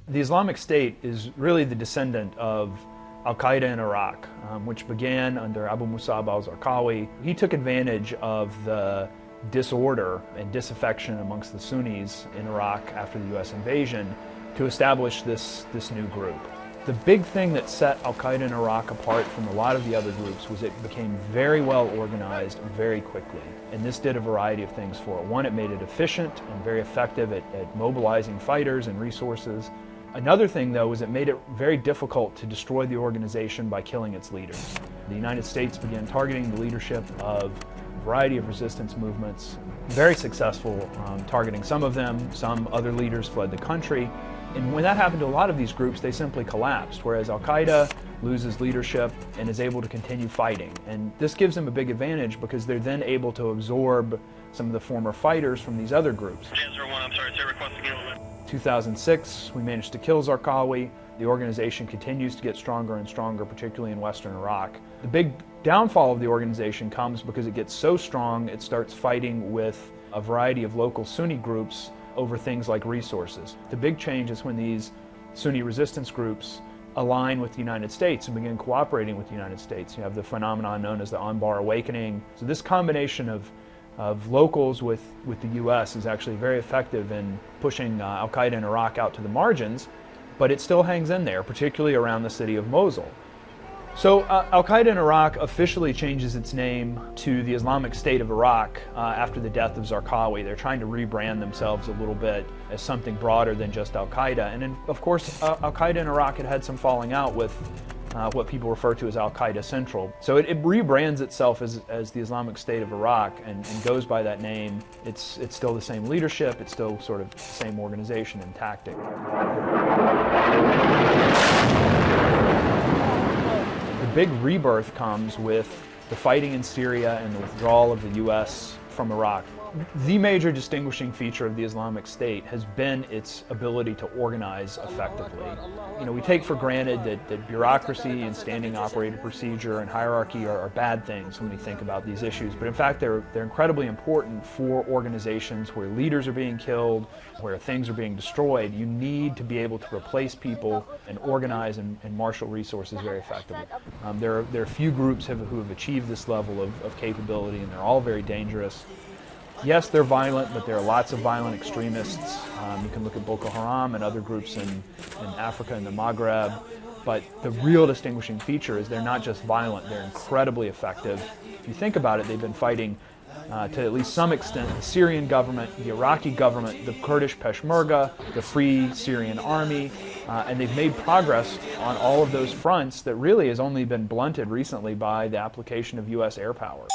The Islamic State is really the descendant of Al-Qaeda in Iraq, which began under Abu Musab al-Zarqawi. He took advantage of the disorder and disaffection amongst the Sunnis in Iraq after the U.S. invasion to establish this new group. The big thing that set Al-Qaeda in Iraq apart from a lot of the other groups was it became very well organized very quickly. And this did a variety of things for it. One, it made it efficient and very effective at mobilizing fighters and resources. Another thing, though, was it made it very difficult to destroy the organization by killing its leaders. The United States began targeting the leadership of a variety of resistance movements, very successful targeting some of them. Some other leaders fled the country. And when that happened to a lot of these groups, they simply collapsed, whereas Al-Qaeda loses leadership and is able to continue fighting. And this gives them a big advantage because they're then able to absorb some of the former fighters from these other groups. 2006, we managed to kill Zarqawi. The organization continues to get stronger and stronger, particularly in western Iraq. The big downfall of the organization comes because it gets so strong, it starts fighting with a variety of local Sunni groups over things like resources. The big change is when these Sunni resistance groups align with the United States and begin cooperating with the United States. You have the phenomenon known as the Anbar Awakening. So this combination of locals with the U.S. is actually very effective in pushing Al-Qaeda in Iraq out to the margins, but it still hangs in there, particularly around the city of Mosul. So Al-Qaeda in Iraq officially changes its name to the Islamic State of Iraq after the death of Zarqawi. They're trying to rebrand themselves a little bit as something broader than just Al-Qaeda. And then, of course, Al-Qaeda in Iraq had some falling out with what people refer to as Al-Qaeda Central. So it rebrands itself as the Islamic State of Iraq and goes by that name. It's still the same leadership, it's still sort of the same organization and tactic. The big rebirth comes with the fighting in Syria and the withdrawal of the U.S. from Iraq. The major distinguishing feature of the Islamic State has been its ability to organize effectively. You know, we take for granted that bureaucracy and standing operated procedure and hierarchy are bad things when we think about these issues, but in fact they're incredibly important for organizations where leaders are being killed, where things are being destroyed. You need to be able to replace people and organize and marshal resources very effectively. There are few groups who have achieved this level of capability, and they're all very dangerous. Yes, they're violent, but there are lots of violent extremists. You can look at Boko Haram and other groups in Africa and the Maghreb. But the real distinguishing feature is they're not just violent, they're incredibly effective. If you think about it, they've been fighting to at least some extent the Syrian government, the Iraqi government, the Kurdish Peshmerga, the Free Syrian Army, and they've made progress on all of those fronts that really has only been blunted recently by the application of U.S. air power.